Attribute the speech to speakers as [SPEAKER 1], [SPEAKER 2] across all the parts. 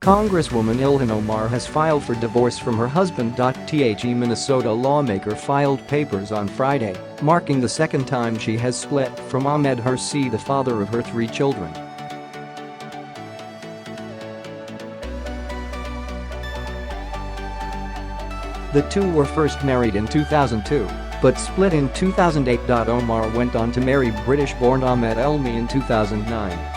[SPEAKER 1] Congresswoman Ilhan Omar has filed for divorce from her husband. The Minnesota lawmaker filed papers on Friday, marking the second time she has split from Ahmed Hirsi, the father of her 3 children. The two were first married in 2002, but split in 2008. Omar went on to marry British-born Ahmed Elmi in 2009.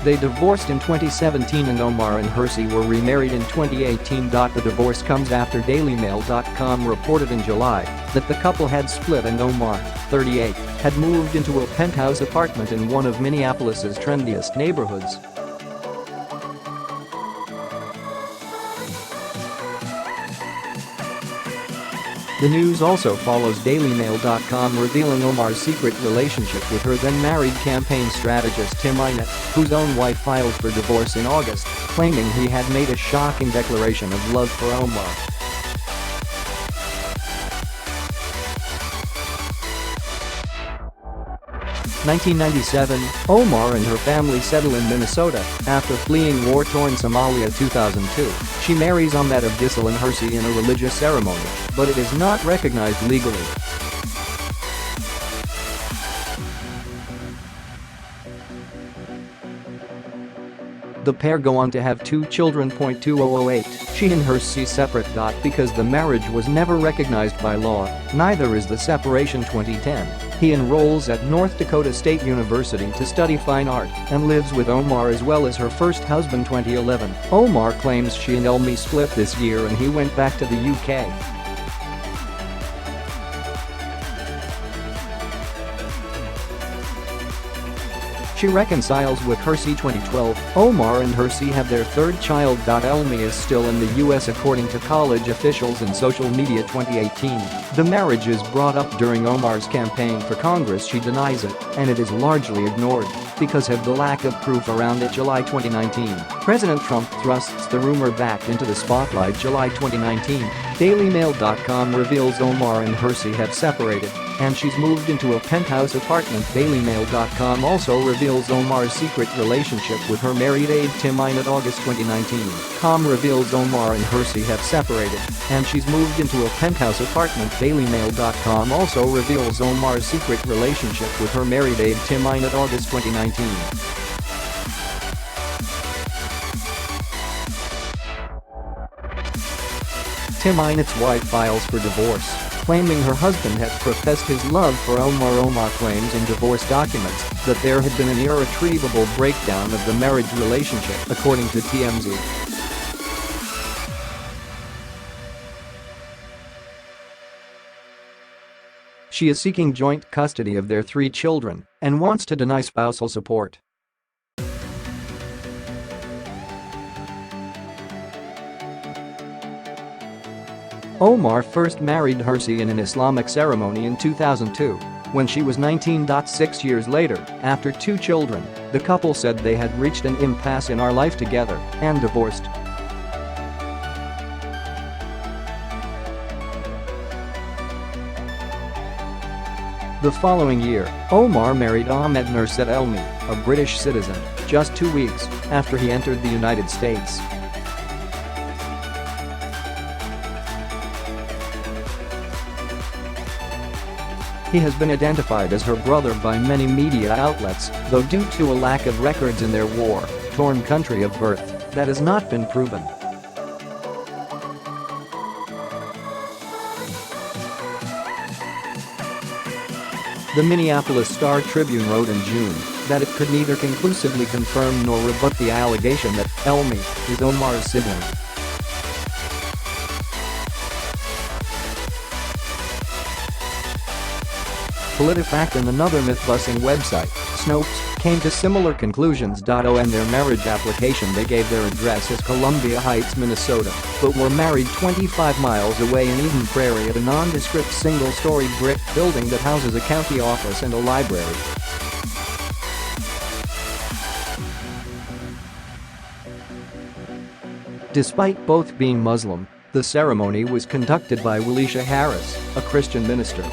[SPEAKER 1] They divorced in 2017 and Omar and Hirsi were remarried in 2018. The divorce comes after DailyMail.com reported in July that the couple had split and Omar, 38, had moved into a penthouse apartment in one of Minneapolis's trendiest neighborhoods. The news also follows DailyMail.com revealing Omar's secret relationship with her then-married campaign strategist Tim Eynatt, whose own wife filed for divorce in August, claiming he had made a shocking declaration of love for Omar. In 1997, Omar and her family settle in Minnesota after fleeing war-torn Somalia. 2002, she marries Ahmed Abdissel and Hirsi in a religious ceremony, but it is not recognized legally. The pair go on to have 2 children. 2008, she and Hirsi separate. Because the marriage was never recognized by law, neither is the separation. 2010, he enrolls at North Dakota State University to study fine art and lives with Omar as well as her first husband. 2011, Omar claims she and Elmi split this year and he went back to the UK. She reconciles with Hirsi. 2012, Omar and Hirsi have their 3rd child. Elmi is still in the US according to college officials and social media. 2018, the marriage is brought up during Omar's campaign for Congress. She denies it, and it is largely ignored because of the lack of proof around it. July 2019, President Trump thrusts the rumor back into the spotlight. July 2019, DailyMail.com reveals Omar and Hirsi have separated and she's moved into a penthouse apartment. DailyMail.com also reveals Omar's secret relationship with her married aide Tim Eynatt. August 2019, Com reveals Omar and Hirsi have separated and she's moved into a penthouse apartment. DailyMail.com also reveals Omar's secret relationship with her married aide Tim Eynatt. August 2019. Tim Eynatt's wife files for divorce, claiming her husband had professed his love for Omar. Omar claims in divorce documents that there had been an irretrievable breakdown of the marriage relationship, according to TMZ. She is seeking joint custody of their 3 children and wants to deny spousal support. Omar first married Hirsi in an Islamic ceremony in 2002, when she was 19. 6 years later, after 2 children, the couple said they had reached an impasse in our life together and divorced. The following year, Omar married Ahmed Nurset Elmi, a British citizen, just 2 weeks after he entered the United States. He has been identified as her brother by many media outlets, though due to a lack of records in their war-torn country of birth, that has not been proven. The Minneapolis Star-Tribune wrote in June that it could neither conclusively confirm nor rebut the allegation that Elmi is Omar's sibling. PolitiFact and another myth-busting website, Snopes, came to similar conclusions. In their marriage application they gave their address as Columbia Heights, Minnesota, but were married 25 miles away in Eden Prairie at a nondescript single-story brick building that houses a county office and a library. Despite both being Muslim, the ceremony was conducted by Walisha Harris, a Christian minister.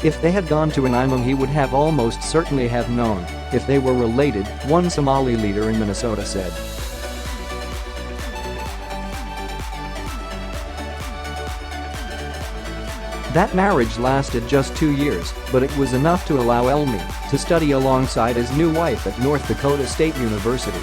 [SPEAKER 1] If they had gone to an imam, he would have almost certainly have known if they were related, one Somali leader in Minnesota said. That marriage lasted just 2 years, but it was enough to allow Elmi to study alongside his new wife at North Dakota State University.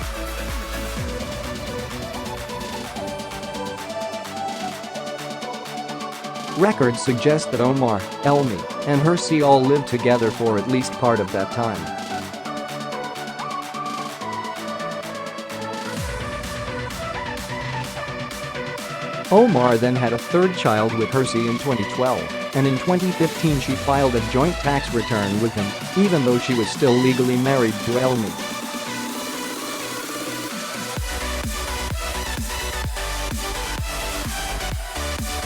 [SPEAKER 1] Records suggest that Omar, Elmi, and Hirsi all lived together for at least part of that time. Omar then had a third child with Hirsi in 2012, and in 2015 she filed a joint tax return with him, even though she was still legally married to Elmi.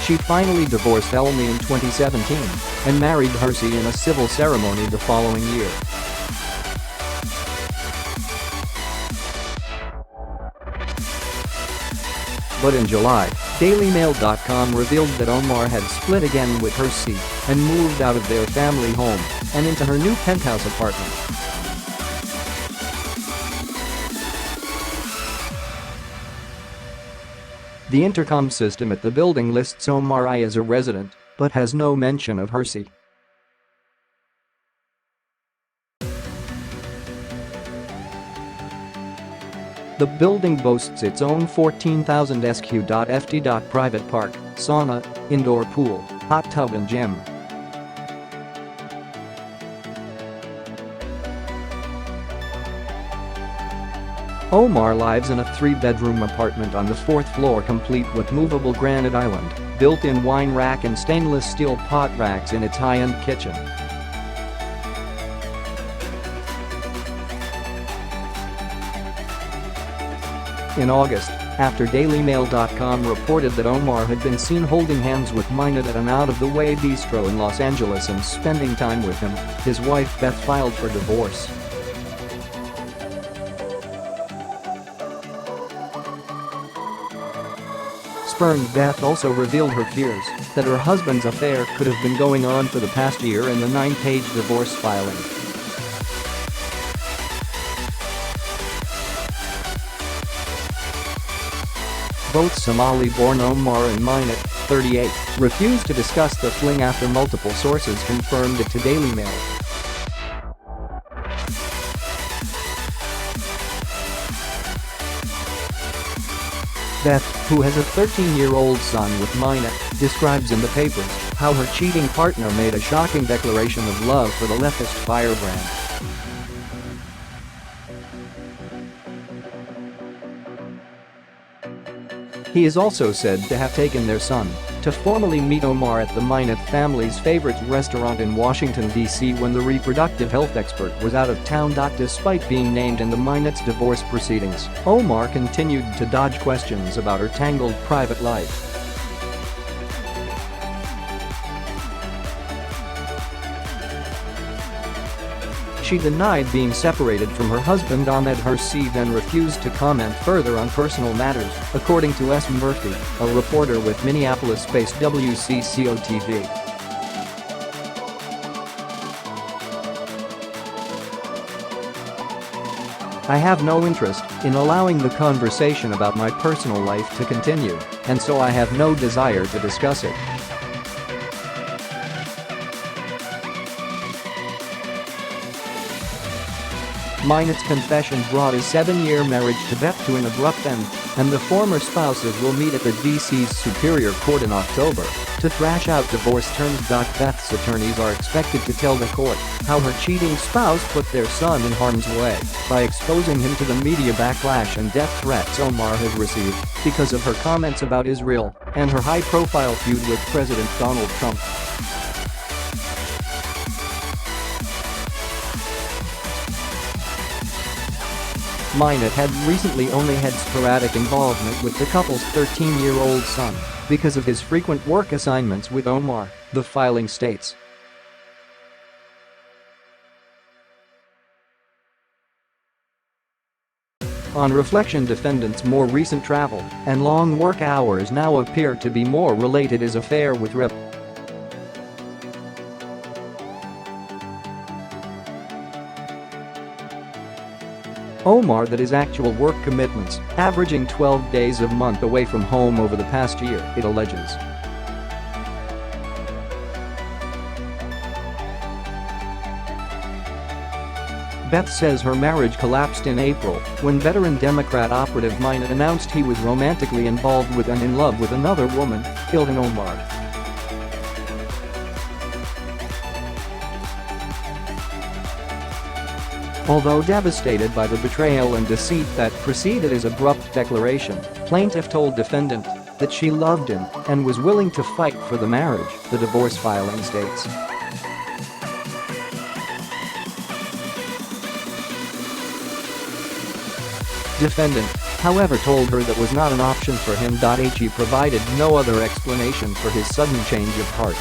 [SPEAKER 1] She finally divorced Elmi in 2017 and married Hirsi in a civil ceremony the following year. But in July, DailyMail.com revealed that Omar had split again with Hirsi and moved out of their family home and into her new penthouse apartment. The intercom system at the building lists Omar as a resident, but has no mention of Hirsi. The building boasts its own 14,000 sq.ft. Private park, sauna, indoor pool, hot tub and gym. Omar lives in a 3-bedroom apartment on the 4th floor, complete with movable granite island, built-in wine rack and stainless steel pot racks in its high-end kitchen. In August, after DailyMail.com reported that Omar had been seen holding hands with Minot at an out-of-the-way bistro in Los Angeles and spending time with him, his wife Beth filed for divorce. Spurned Beth also revealed her fears that her husband's affair could have been going on for the past year in the 9-page divorce filing. Both Somali-born Omar and Minot, 38, refused to discuss the fling after multiple sources confirmed it to Daily Mail. Beth, who has a 13-year-old son with Minot, describes in the papers how her cheating partner made a shocking declaration of love for the leftist firebrand. He is also said to have taken their son to formally meet Omar at the Minot family's favorite restaurant in Washington, D.C. when the reproductive health expert was out of town. Despite being named in the Minot's divorce proceedings, Omar continued to dodge questions about her tangled private life. She denied being separated from her husband Ahmed Hirsi, then refused to comment further on personal matters, according to S. Murphy, a reporter with Minneapolis-based WCCO-TV. I have no interest in allowing the conversation about my personal life to continue, and so I have no desire to discuss it. Minot's confession brought his 7-year marriage to Beth to an abrupt end, and the former spouses will meet at the D.C.'s Superior Court in October to thrash out divorce terms. Beth's attorneys are expected to tell the court how her cheating spouse put their son in harm's way by exposing him to the media backlash and death threats Omar has received because of her comments about Israel and her high-profile feud with President Donald Trump. Minot had recently only had sporadic involvement with the couple's 13-year-old son because of his frequent work assignments with Omar, the filing states. On reflection, defendants' more recent travel and long work hours now appear to be more related to his affair with Rip. Omar that his actual work commitments, averaging 12 days a month away from home over the past year, it alleges. Beth says her marriage collapsed in April when veteran Democrat operative Minot announced he was romantically involved with and in love with another woman, Ilhan Omar. Although devastated by the betrayal and deceit that preceded his abrupt declaration, plaintiff told defendant that she loved him and was willing to fight for the marriage, the divorce filing states. Defendant, however, told her that was not an option for him. He provided no other explanation for his sudden change of heart.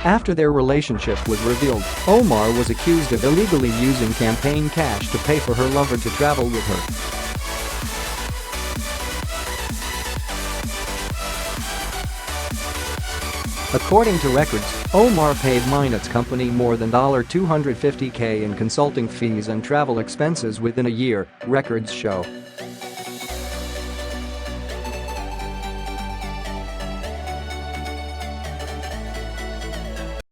[SPEAKER 1] After their relationship was revealed, Omar was accused of illegally using campaign cash to pay for her lover to travel with her. According to records, Omar paid Minot's company more than $250K in consulting fees and travel expenses within a year, records show.